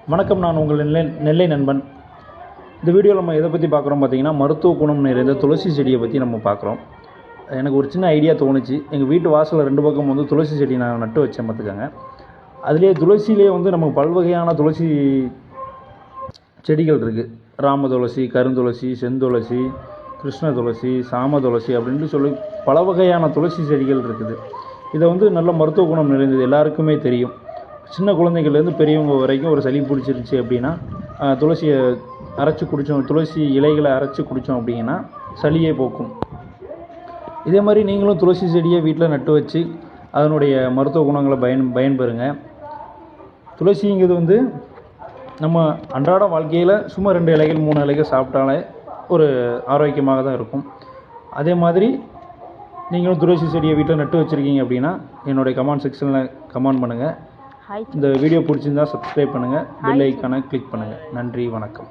வணக்கம், நான் உங்கள் நெல்லை நண்பன். இந்த வீடியோவில் நம்ம எதை பற்றி பார்க்குறோம் பார்த்தீங்கன்னா, மருத்துவ குணம் நிறைந்த துளசி செடியை பற்றி நம்ம பார்க்குறோம். எனக்கு ஒரு சின்ன ஐடியா தோணுச்சு. எங்கள் வீட்டு வாசலில் 2 பக்கம் வந்து துளசி செடி நான் நட்டு வச்சேன் பார்த்துக்கங்க. அதுலேயே துளசியிலே வந்து நமக்கு பல்வகையான துளசி செடிகள் இருக்குது. ராம துளசி, கருந்துளசி, செந்துளசி, கிருஷ்ண துளசி, சாம துளசி அப்படின்ட்டு சொல்லி பல வகையான துளசி செடிகள் இருக்குது. இதை வந்து நல்ல மருத்துவ குணம் நிறைந்தது, எல்லாருக்குமே தெரியும். சின்ன குழந்தைகள்லேருந்து பெரியவங்க வரைக்கும் ஒரு சளி பிடிச்சிருச்சு அப்படின்னா துளசியை அரைச்சி குடித்தோம், துளசி இலைகளை அரைச்சி குடித்தோம் அப்படின்னா சளியே போக்கும். இதே மாதிரி நீங்களும் துளசி செடியை வீட்டில் நட்டு வச்சு அதனுடைய மருத்துவ குணங்களை பயன்பெறுங்க. துளசிங்கிறது வந்து நம்ம அன்றாட வாழ்க்கையில் சும்மா 2 இலைகள் 3 இலைகள் சாப்பிட்டாலே ஒரு ஆரோக்கியமாக தான் இருக்கும். அதே மாதிரி நீங்களும் துளசி செடியை வீட்டில் நட்டு வச்சுருக்கீங்க அப்படின்னா என்னுடைய கமெண்ட் செக்ஷனில் கமெண்ட் பண்ணுங்கள். இந்த வீடியோ பிடிச்சிருந்தால் சப்ஸ்கிரைப் பண்ணுங்கள், பெல் ஐக்கானை கிளிக் பண்ணுங்கள். நன்றி, வணக்கம்.